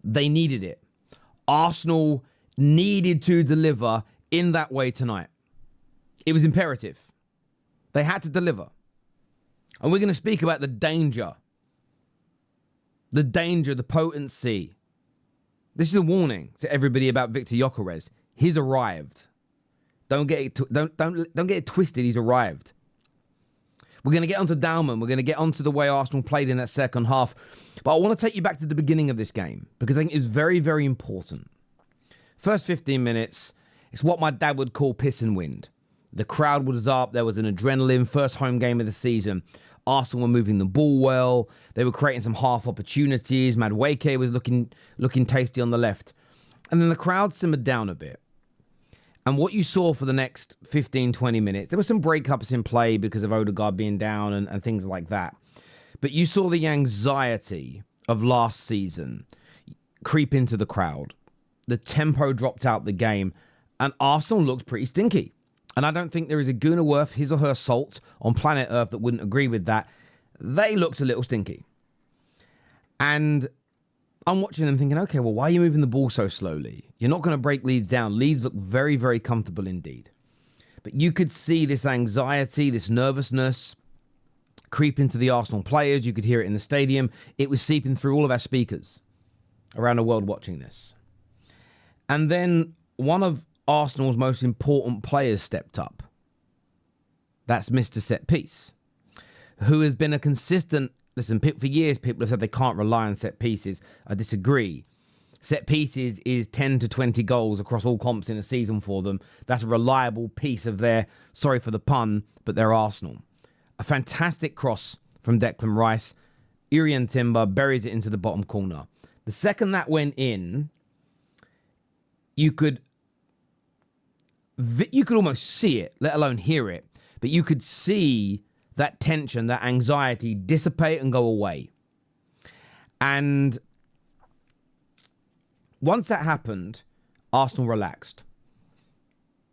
They needed it. Arsenal needed to deliver in that way tonight. It was imperative. They had to deliver. And we're going to speak about the danger, the potency. This is a warning to everybody about Victor Yokarez. He's arrived. Don't get it twisted. He's arrived. We're going to get onto Dowman. We're going to get onto the way Arsenal played in that second half. But I want to take you back to the beginning of this game because I think it's very, very important. First 15 minutes, it's what my dad would call piss and wind. The crowd was up. There was an adrenaline. First home game of the season. Arsenal were moving the ball well. They were creating some half opportunities. Madueke was looking tasty on the left. And then the crowd simmered down a bit. And what you saw for the next 15, 20 minutes, there were some breakups in play because of Odegaard being down and things like that. But you saw the anxiety of last season creep into the crowd. The tempo dropped out the game, and Arsenal looked pretty stinky. And I don't think there is a gooner worth his or her salt on planet Earth that wouldn't agree with that. They looked a little stinky. And I'm watching them thinking, okay, well, why are you moving the ball so slowly? You're not going to break Leeds down. Leeds look very, very comfortable indeed. But you could see this anxiety, this nervousness creep into the Arsenal players. You could hear it in the stadium. It was seeping through all of our speakers around the world watching this. And then one of Arsenal's most important players stepped up. That's Mr. Set Piece, who has been a consistent... Listen, for years, people have said they can't rely on set pieces. I disagree. Set pieces is 10 to 20 goals across all comps in a season for them. That's a reliable piece of their, sorry for the pun, but their Arsenal. A fantastic cross from Declan Rice. Urian Timber buries it into the bottom corner. The second that went in, you could almost see it, let alone hear it. But you could see that tension, that anxiety dissipate and go away. And once that happened, Arsenal relaxed.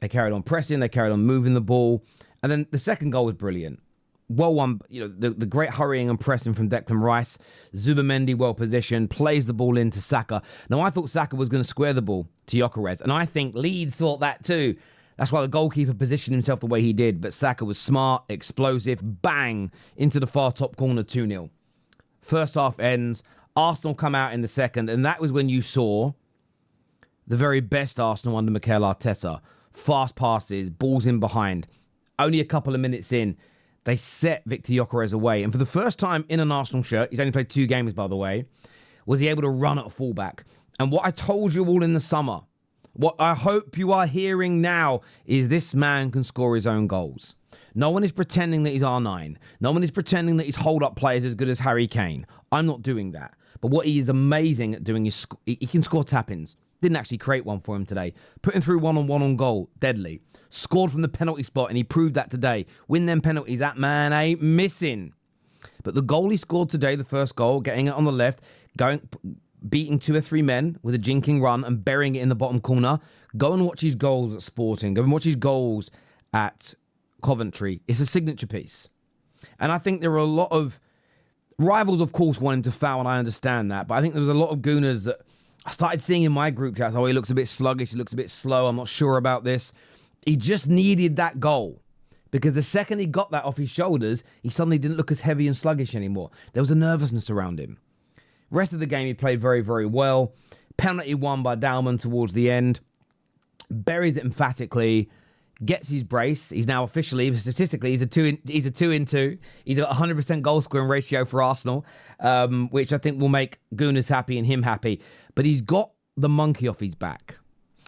They carried on pressing, they carried on moving the ball. And then the second goal was brilliant. Well won, the great hurrying and pressing from Declan Rice. Zubimendi well positioned, plays the ball into Saka. Now, I thought Saka was going to square the ball to Yokarez, and I think Leeds thought that too. That's why the goalkeeper positioned himself the way he did. But Saka was smart, explosive, bang, into the far top corner, 2-0. First half ends. Arsenal come out in the second. And that was when you saw the very best Arsenal under Mikel Arteta. Fast passes, balls in behind. Only a couple of minutes in, they set Victor Gyokeres away. And for the first time in an Arsenal shirt, he's only played 2 games, by the way, was he able to run at fullback. And what I told you all in the summer, what I hope you are hearing now is this man can score his own goals. No one is pretending that he's R9. No one is pretending that his hold-up play is as good as Harry Kane. I'm not doing that. But what he is amazing at doing is he can score tap-ins. Didn't actually create one for him today. Put him through one-on-one on goal. Deadly. Scored from the penalty spot, and he proved that today. Win them penalties. That man ain't missing. But the goal he scored today, the first goal, getting it on the left, beating 2 or 3 men with a jinking run and burying it in the bottom corner. Go and watch his goals at Sporting. Go and watch his goals at Coventry. It's a signature piece. And I think there are a lot of rivals, of course, want him to foul, and I understand that. But I think there was a lot of gooners that I started seeing in my group chats. Oh, he looks a bit sluggish. He looks a bit slow. I'm not sure about this. He just needed that goal. Because the second he got that off his shoulders, he suddenly didn't look as heavy and sluggish anymore. There was a nervousness around him. Rest of the game, he played very, very well. Penalty won by Dowman towards the end. Buries it emphatically. Gets his brace. He's now officially, statistically, he's a 2 in 2. He's got 100% goal scoring ratio for Arsenal, which I think will make Gooners happy and him happy. But he's got the monkey off his back.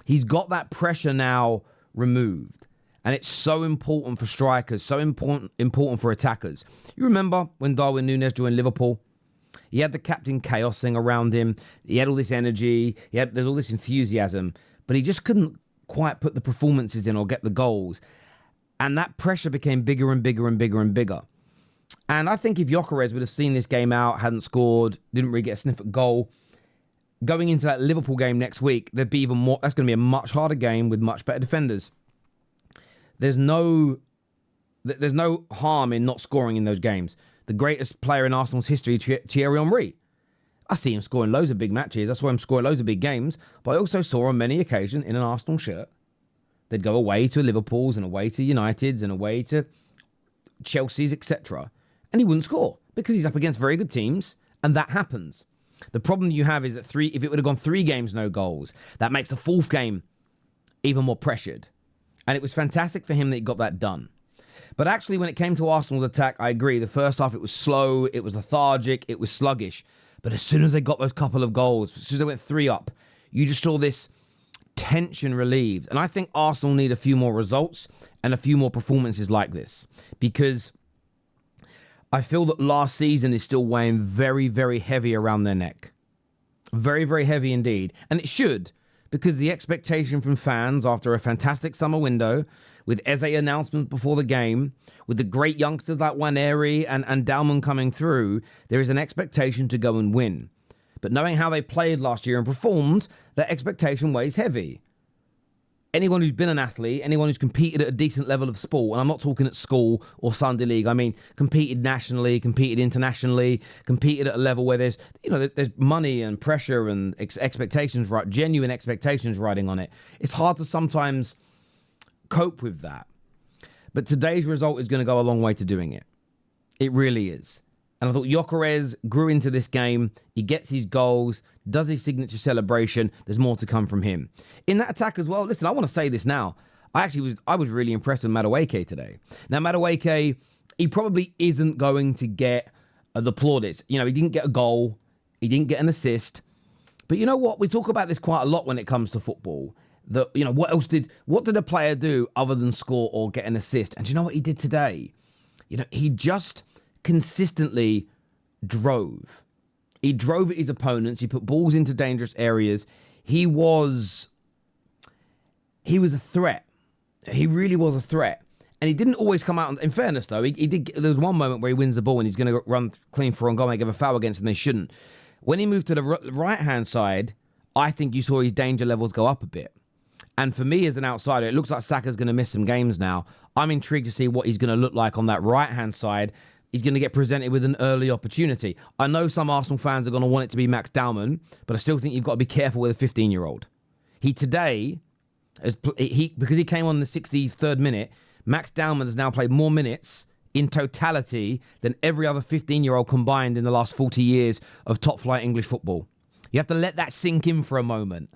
He's got that pressure now removed. And it's so important for strikers, so important for attackers. You remember when Darwin Núñez joined Liverpool? He had the Captain Chaos thing around him. He had all this energy. There's all this enthusiasm. But he just couldn't quite put the performances in or get the goals. And that pressure became bigger and bigger and bigger and bigger. And I think if Yokarez would have seen this game out, hadn't scored, didn't really get a sniff at goal, going into that Liverpool game next week, there'd be even more. That's going to be a much harder game with much better defenders. There's no harm in not scoring in those games. The greatest player in Arsenal's history, Thierry Henry, I see him scoring loads of big matches. I saw him score loads of big games. But I also saw on many occasions in an Arsenal shirt, they'd go away to Liverpool's and away to United's and away to Chelsea's, etc. And he wouldn't score because he's up against very good teams, and that happens. The problem you have is that if it would have gone 3 games, no goals, that makes the 4th game even more pressured. And it was fantastic for him that he got that done. But actually, when it came to Arsenal's attack, I agree. The first half, it was slow, it was lethargic, it was sluggish. But as soon as they got those couple of goals, as soon as they went 3 up, you just saw this tension relieved. And I think Arsenal need a few more results and a few more performances like this, because I feel that last season is still weighing very, very heavy around their neck. Very, very heavy indeed. And it should, because the expectation from fans after a fantastic summer window, with Eze announcements before the game, with the great youngsters like Waneri and Dowman coming through, there is an expectation to go and win. But knowing how they played last year and performed, that expectation weighs heavy. Anyone who's been an athlete, anyone who's competed at a decent level of sport, and I'm not talking at school or Sunday league, I mean competed nationally, competed internationally, competed at a level where there's money and pressure and expectations, right, genuine expectations riding on it. It's hard to sometimes cope with that. But today's result is going to go a long way to doing it. It really is. And I thought Yokarez grew into this game. He gets his goals, does his signature celebration. There's more to come from him. In that attack as well, listen, I want to say this now. I was really impressed with Madueke today. Now, Madueke, he probably isn't going to get the plaudits. He didn't get a goal. He didn't get an assist. But you know what? We talk about this quite a lot when it comes to football. What did a player do other than score or get an assist? And do you know what he did today? He just consistently drove. He drove at his opponents. He put balls into dangerous areas. He was a threat. He really was a threat. And he didn't always come out. In fairness, though, he did. There was one moment where he wins the ball and he's going to run clean for on goal and give a foul against him. They shouldn't. When he moved to the right-hand side, I think you saw his danger levels go up a bit. And for me as an outsider, it looks like Saka's going to miss some games now. I'm intrigued to see what he's going to look like on that right-hand side. He's going to get presented with an early opportunity. I know some Arsenal fans are going to want it to be Max Dowman, but I still think you've got to be careful with a 15-year-old. Because he came on the 63rd minute, Max Dowman has now played more minutes in totality than every other 15-year-old combined in the last 40 years of top-flight English football. You have to let that sink in for a moment.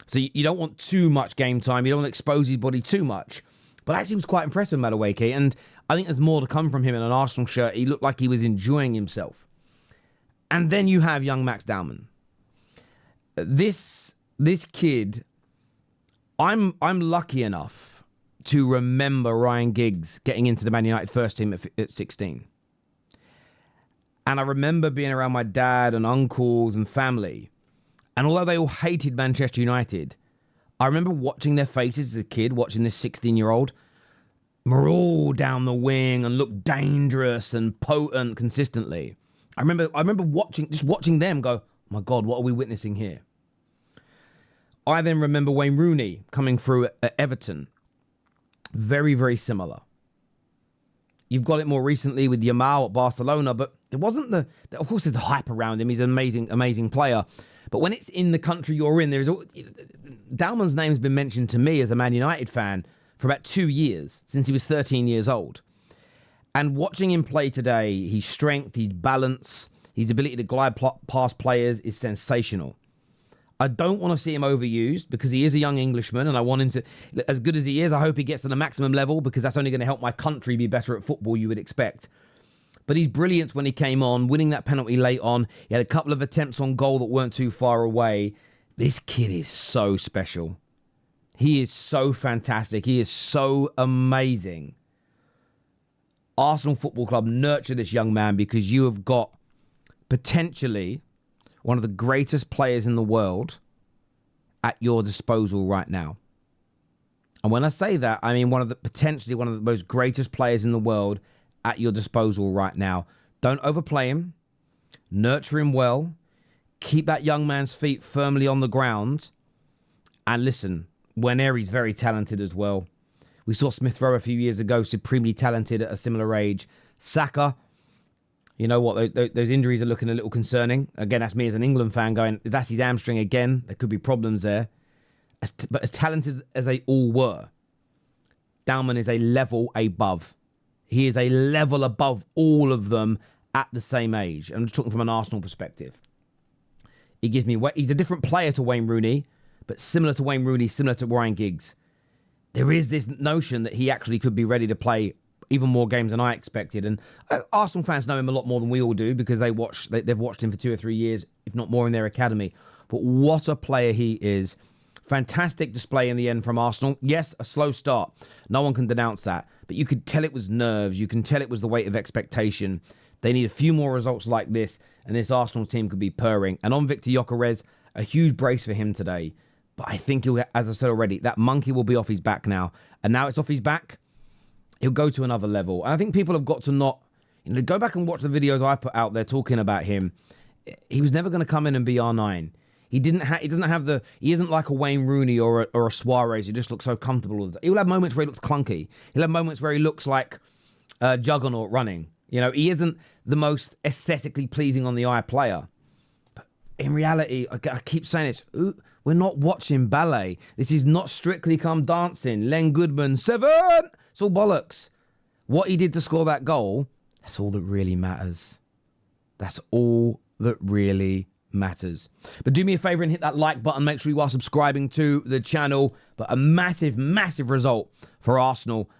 So you don't want too much game time. You don't want to expose his body too much. But I actually was quite impressed with Madueke, and I think there's more to come from him in an Arsenal shirt. He looked like he was enjoying himself. And then you have young Max Dowman. This kid, I'm lucky enough to remember Ryan Giggs getting into the Man United first team at 16. And I remember being around my dad and uncles and family. And although they all hated Manchester United, I remember watching their faces as a kid, watching this 16-year-old maul down the wing and look dangerous and potent consistently. I remember watching them go, my God, what are we witnessing here? I then remember Wayne Rooney coming through at Everton. Very, very similar. You've got it more recently with Yamal at Barcelona, but there wasn't of course there's the hype around him. He's an amazing, amazing player. But when it's in the country you're in, Dowman's name's been mentioned to me as a Man United fan for about 2 years, since he was 13 years old. And watching him play today, his strength, his balance, his ability to glide past players is sensational. I don't want to see him overused because he is a young Englishman and I want him to, as good as he is, I hope he gets to the maximum level because that's only going to help my country be better at football, you would expect. But he's brilliant when he came on, winning that penalty late on. He had a couple of attempts on goal that weren't too far away. This kid is so special. He is so fantastic. He is so amazing. Arsenal Football Club, nurture this young man because you have got potentially one of the greatest players in the world at your disposal right now. And when I say that, I mean potentially one of the most greatest players in the world at your disposal right now. Don't overplay him. Nurture him well. Keep that young man's feet firmly on the ground. And listen, Waneri's very talented as well. We saw Smith Rowe a few years ago, supremely talented at a similar age. Saka, You know what? Those injuries are looking a little concerning. Again, that's me as an England fan going, if that's his hamstring again, there could be problems there. But as talented as they all were, Dowman is a level above. He is a level above all of them at the same age. I'm just talking from an Arsenal perspective. He's a different player to Wayne Rooney, but similar to Wayne Rooney, similar to Ryan Giggs. There is this notion that he actually could be ready to play even more games than I expected. And Arsenal fans know him a lot more than we all do because they've watched him for 2 or 3 years, if not more, in their academy. But what a player he is. Fantastic display in the end from Arsenal. Yes, a slow start. No one can denounce that. But you could tell it was nerves. You can tell it was the weight of expectation. They need a few more results like this, and this Arsenal team could be purring. And on Victor Yokarez, a huge brace for him today. But I think he'll, as I said already, that monkey will be off his back now. And now it's off his back, he'll go to another level. And I think people have got to not, go back and watch the videos I put out there talking about him. He was never going to come in and be R9. He isn't like a Wayne Rooney or a Suarez who just looks so comfortable. He'll have moments where he looks clunky. He'll have moments where he looks like a juggernaut running. He isn't the most aesthetically pleasing on the eye player. But in reality, I keep saying this, we're not watching ballet. This is not Strictly Come Dancing. Len Goodman, 7! It's all bollocks. What he did to score that goal, that's all that really matters. That's all that really matters. But do me a favor and hit that like button. Make sure you are subscribing to the channel. But a massive, massive result for Arsenal